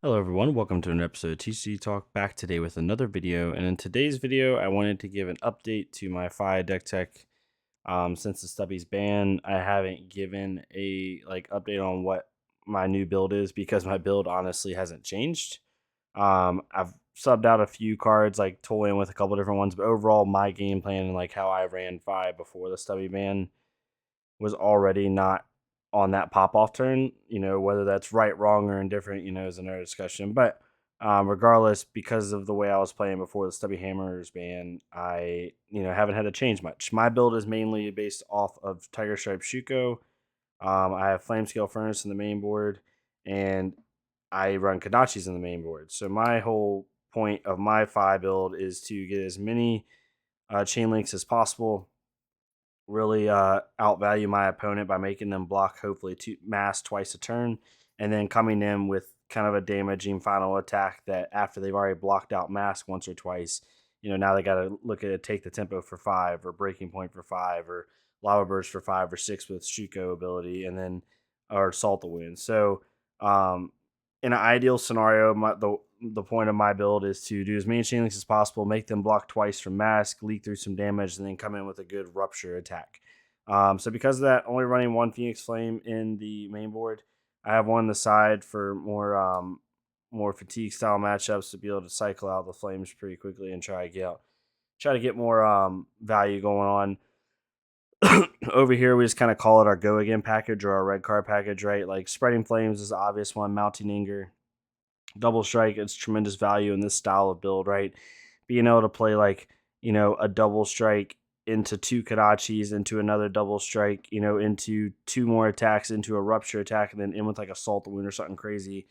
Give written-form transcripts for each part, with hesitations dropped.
Hello everyone, welcome to an episode of TCG Talk, back today with another video. And in today's video, I wanted to give an update to my Fi deck tech. Since the Stubby's ban, I haven't given a update on what my new build is because my build honestly hasn't changed. I've subbed out a few cards, like toying with a couple different ones, but overall my game plan and like how I ran Fi before the Stubby ban was already not on that pop off turn. Whether that's right, wrong, or indifferent, is another discussion. But regardless, because of the way I was playing before the Stubby Hammers ban, I haven't had to change much. My build is mainly based off of Tiger Stripe Shuko. I have Flame Scale Furnace in the main board, and I run Kadachis in the main board. So my whole point of my Fi build is to get as many chain links as possible, really outvalue my opponent by making them block hopefully two mass twice a turn, and then coming in with kind of a damaging final attack that after they've already blocked out mask once or twice, now they got to look at it, take the tempo for 5 or breaking point for 5 or lava burst for 5 or 6 with Shuko ability, and then or salt the wound. So in an ideal scenario, the point of my build is to do as many chain links as possible, make them block twice from mask, leak through some damage, and then come in with a good rupture attack. So because of that, only running one Phoenix Flame in the main board. I have one on the side for more fatigue style matchups to be able to cycle out the flames pretty quickly and try to get more value going on. Over here, we just kind of call it our go again package or our red card package, right? Like spreading flames is the obvious one, mounting anger, double strike. It's tremendous value in this style of build, right? Being able to play a double strike into two Kadachis, into another double strike, into two more attacks, into a rupture attack, and then in with like a salt wound or something crazy.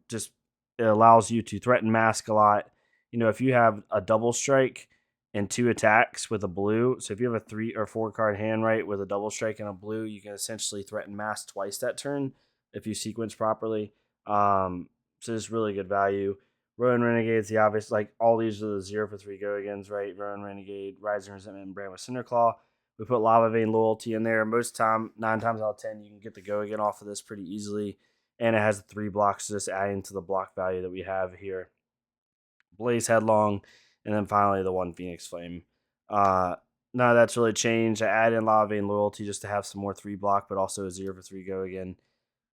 Just it allows you to threaten mask a lot. If you have a double strike and two attacks with a blue, so if you have a 3 or 4 card hand, right, with a double strike and a blue, you can essentially threaten mask twice that turn if you sequence properly. So it's really good value. Rowan Renegade's the obvious, like all these are the 0 for 3 go agains, right? Rowan Renegade, Rising Resentment, and Brand with Cinderclaw. We put Lava Vein Loyalty in there. Most time, 9 times out of 10, you can get the go again off of this pretty easily. And it has 3 blocks, just adding to the block value that we have here. Blaze Headlong, and then finally the one Phoenix Flame. None of that's really changed. I add in Lava Vein Loyalty just to have some more 3 block, but also a 0 for 3 go again.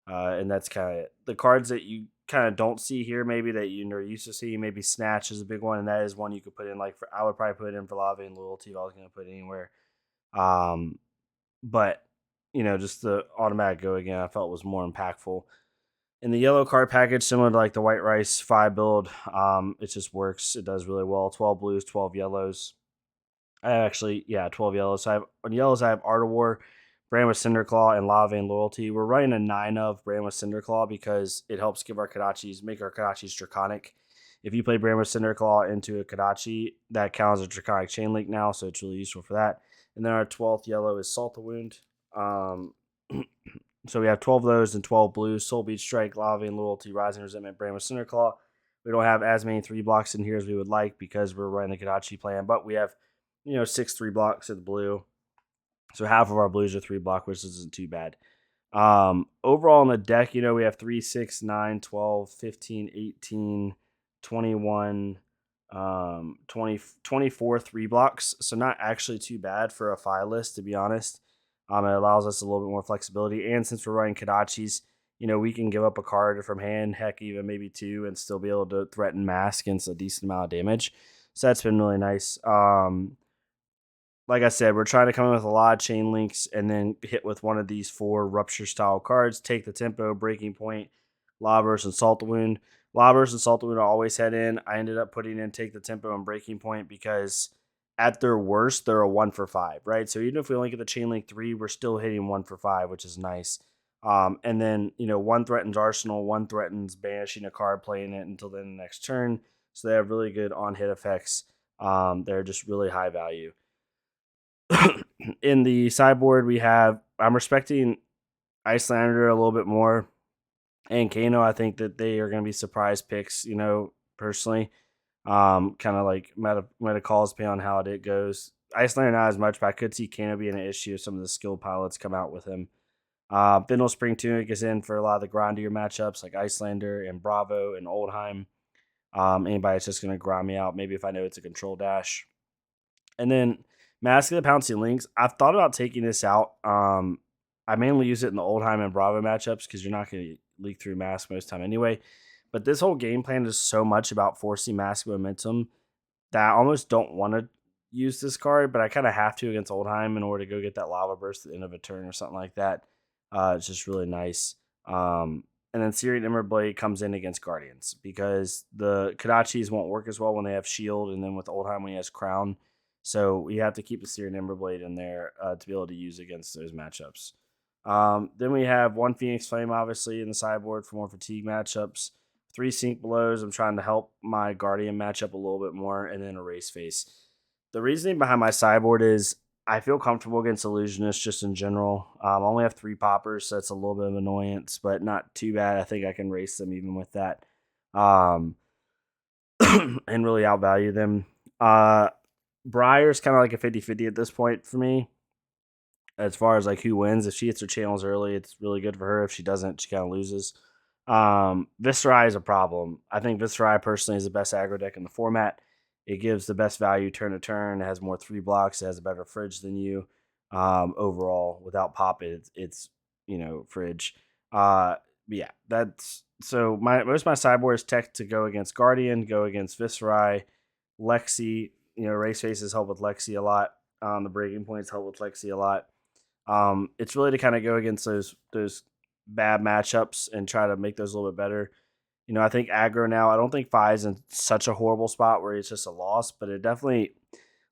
And that's kind of it. The cards that you kind of don't see here, maybe that you're used to seeing, maybe Snatch is a big one, and that is one you could put in. I would probably put it in for Lava and Loyalty if I was going to put it anywhere. But just the automatic go again, I felt was more impactful. In the yellow card package, similar to like the White Rice 5 build, it just works. It does really well. 12 blues, 12 yellows. 12 yellows. So on yellows, I have Art of War, Brand with Cinderclaw, and Lava and Loyalty. We're running a 9 of Brand with Cinderclaw because it helps make our Kadachis draconic. If you play Brand with Cinderclaw into a Kadachi, that counts as a draconic chain link now, so it's really useful for that. And then our 12th yellow is Salt the Wound. So we have 12 of those and 12 blues. Soul Beach Strike, Lava and Loyalty, Rising Resentment, Brand with Cinderclaw. We don't have as many 3 blocks in here as we would like because we're running the Kadachi plan, but we have 6 3 blocks of the blue. So half of our blues are 3 block, which isn't too bad. Overall in the deck, we have 3, 6, 9, 12, 15, 18, 21, 20, 24 3 blocks. So not actually too bad for a Fi list, to be honest. It allows us a little bit more flexibility. And since we're running Kadachis, we can give up a card from hand, heck, even maybe 2, and still be able to threaten mask against a decent amount of damage. So that's been really nice. Like I said, we're trying to come in with a lot of chain links and then hit with one of these 4 rupture style cards. Take the tempo, breaking point, Law Burst, and Salt the Wound. Law Burst and Salt the Wound I always head in. I ended up putting in Take the Tempo and Breaking Point because at their worst, they're a 1 for 5, right? So even if we only get the chain link 3, we're still hitting 1 for 5, which is nice. And then, 1 threatens Arsenal, 1 threatens banishing a card, playing it until then the next turn. So they have really good on-hit effects. They're just really high value. In the sideboard, I'm respecting Icelander a little bit more, and Kano. I think that they are going to be surprise picks, personally. Kind of like meta calls, depending on how it goes. Icelander not as much, but I could see Kano being an issue if some of the skill pilots come out with him. Bindle Spring Tunic is in for a lot of the grindier matchups like Icelander and Bravo and Oldheim. Anybody that's just going to grind me out, maybe if I know it's a control dash. And then Mask of the Pouncing Links, I've thought about taking this out. I mainly use it in the Oldheim and Bravo matchups because you're not going to leak through Mask most time anyway. But this whole game plan is so much about forcing Mask momentum that I almost don't want to use this card, but I kind of have to against Oldheim in order to go get that Lava Burst at the end of a turn or something like that. It's just really nice. And then Syrian Emberblade comes in against Guardians because the Kadachis won't work as well when they have Shield, and then with Oldheim when he has Crown. So you have to keep the Syrian Emberblade in there to be able to use against those matchups. Then we have one Phoenix Flame, obviously, in the sideboard for more fatigue matchups. 3 Sink Belows. I'm trying to help my Guardian match up a little bit more, and then a Race Face. The reasoning behind my sideboard is I feel comfortable against Illusionists just in general. I only have 3 poppers, so that's a little bit of annoyance, but not too bad. I think I can race them even with that um, and really outvalue them. Briar's kind of like a 50-50 at this point for me as far as like who wins. If she hits her channels early, it's really good for her. If she doesn't, she kind of loses. Viscerai is a problem. I think Viscerai personally is the best aggro deck in the format. It gives the best value turn to turn. It has more 3 blocks. It has a better fridge than you. Overall, without pop, it's fridge. Yeah, that's so most of my sideboard is tech to go against Guardian, go against Viscerai, Lexi. Race faces help with Lexi a lot. The breaking points help with Lexi a lot. It's really to kind of go against those bad matchups and try to make those a little bit better. I think aggro now, I don't think Fi is in such a horrible spot where it's just a loss, but it definitely,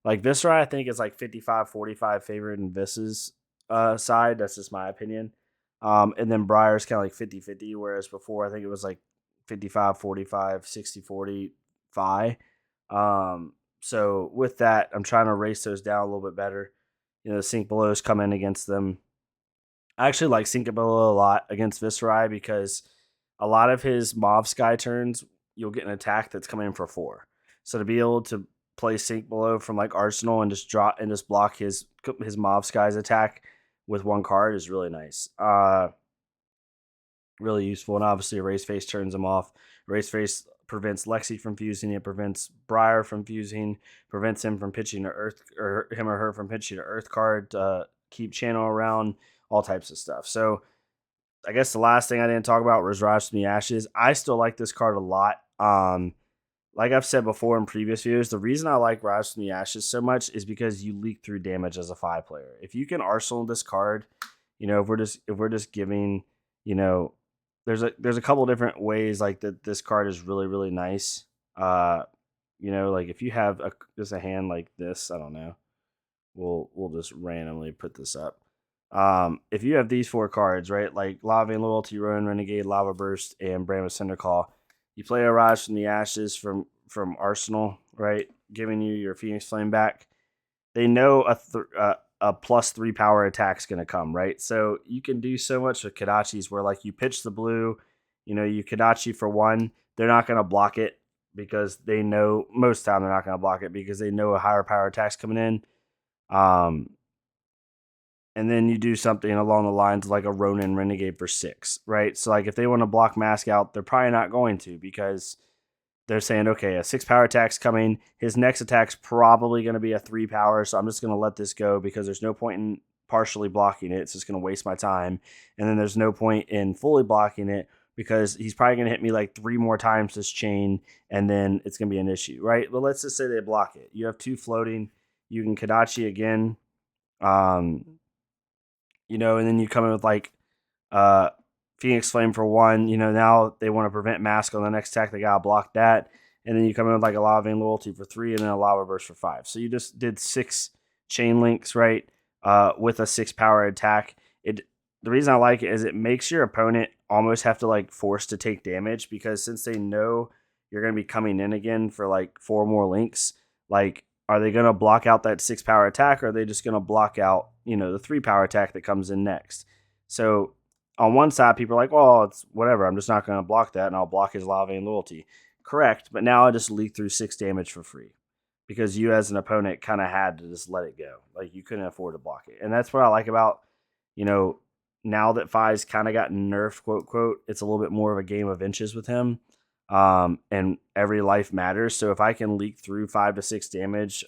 like Viscerai, I think is like 55-45 favorite in Vis's side. That's just my opinion. And then Briar's kind of like 50-50, whereas before I think it was like 55-45, 60-40 Fi. So with that, I'm trying to race those down a little bit better. The Sink Belows come in against them. I actually like Sink Below a lot against Viscerai because a lot of his Mauve Sky turns, you'll get an attack that's coming in for 4. So to be able to play Sink Below from like Arsenal and just block his Mauve Sky's attack with 1 card is really nice. Really useful, and obviously a Race Face turns him off. Race Face prevents Lexi from fusing. It prevents Briar from fusing. Prevents him from pitching to Earth, or him or her from pitching to Earth card. Keep channel around, all types of stuff. So I guess the last thing I didn't talk about was Rise from the Ashes. I still like this card a lot. Like I've said before in previous videos, the reason I like Rise from the Ashes so much is because you leak through damage as a 5 player. If you can arsenal this card, if we're just giving, there's a couple different ways like that this card is really, really nice. Like if you have just a hand like this, I don't know. We'll just randomly put this up. If you have these 4 cards, right, like Lava and Loyalty, Rowan Renegade, Lava Burst, and Brand Cinderclaw, you play a Rise from the Ashes from Arsenal, right, giving you your Phoenix Flame back. They know a +3 power attack's going to come, right? So you can do so much with Kadachis where like you pitch the blue, you Kadachi for 1, they're not going to block it because they know most time they're not going to block it because they know a higher power attack's coming in. And then you do something along the lines of like a Ronin Renegade for 6, right? So like if they want to block Mask out, they're probably not going to because they're saying, okay, a 6 power attack's coming. His next attack's probably going to be a 3 power, so I'm just going to let this go because there's no point in partially blocking it. It's just going to waste my time. And then there's no point in fully blocking it because he's probably going to hit me like 3 more times this chain, and then it's going to be an issue, right? But let's just say they block it. You have 2 floating. You can Kadachi again. And then you come in with like Phoenix Flame for 1. Now they want to prevent Mask on the next attack. They gotta block that. And then you come in with like a Lava Vein Loyalty for 3 and then a Lava Burst for 5. So you just did 6 chain links, right? With a 6 power attack. The reason I like it is it makes your opponent almost have to like force to take damage because since they know you're gonna be coming in again for like 4 more links, like are they going to block out that 6 power attack or are they just going to block out, the 3 power attack that comes in next? So on one side, people are like, well, it's whatever. I'm just not going to block that and I'll block his Lava and Loyalty. Correct. But now I just leak through 6 damage for free because you as an opponent kind of had to just let it go. Like you couldn't afford to block it. And that's what I like about, now that Fi's kind of gotten nerfed, quote, quote, it's a little bit more of a game of inches with him. And every life matters. So if I can leak through 5 to 6 damage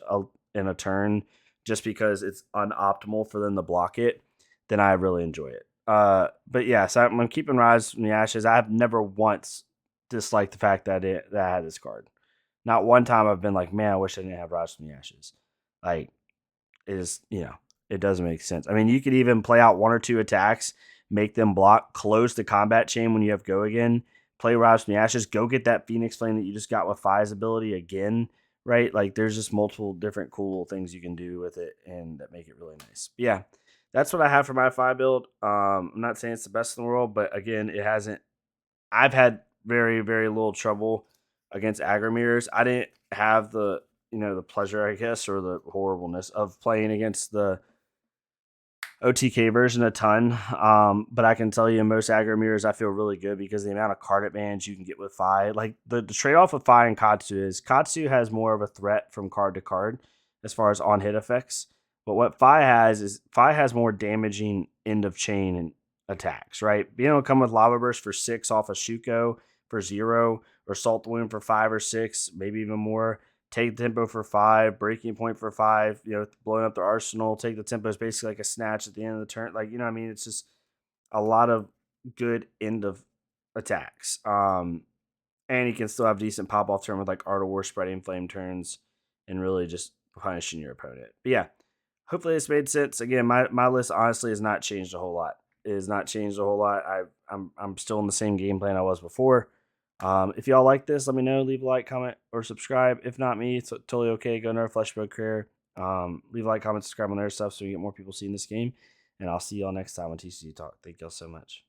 in a turn just because it's unoptimal for them to block it, then I really enjoy it. But yeah, so I'm keeping Rise from the Ashes. I've never once disliked the fact that I had this card. Not one time I've been like, man, I wish I didn't have Rise from the Ashes. Like, it doesn't make sense. I mean, you could even play out 1 or 2 attacks, make them block, close the combat chain when you have go again, play Rise from the Ashes, go get that Phoenix Flame that you just got with Fi's ability again, right? Like, there's just multiple different cool things you can do with it and that make it really nice. But yeah, that's what I have for my Fi build. I'm not saying it's the best in the world, but again, I've had very, very little trouble against aggro mirrors. I didn't have the pleasure, I guess, or the horribleness of playing against the OTK version a ton. But I can tell you in most aggro mirrors, I feel really good because the amount of card advantage you can get with Fi. Like the trade-off with Fi and Katsu is Katsu has more of a threat from card to card as far as on-hit effects. But what Fi has is Fi has more damaging end of chain and attacks, right? Being able to come with Lava Burst for 6 off a Shuko for 0, or Salt the Wound for 5 or 6, maybe even more. Take the tempo for 5, breaking point for 5, blowing up their arsenal. Take the tempo is basically like a snatch at the end of the turn. Like, what I mean? It's just a lot of good end of attacks. And he can still have decent pop off turn with like Art of War spreading flame turns and really just punishing your opponent. But yeah, hopefully this made sense. Again, my list honestly has not changed a whole lot. It has not changed a whole lot. I'm still in the same game plan I was before. If y'all like this, let me know. Leave a like, comment, or subscribe. If not me, it's totally okay. Go to our Flesh Mode career. Leave a like, comment, subscribe on their stuff so we get more people seeing this game. And I'll see y'all next time on TCG Talk. Thank y'all so much.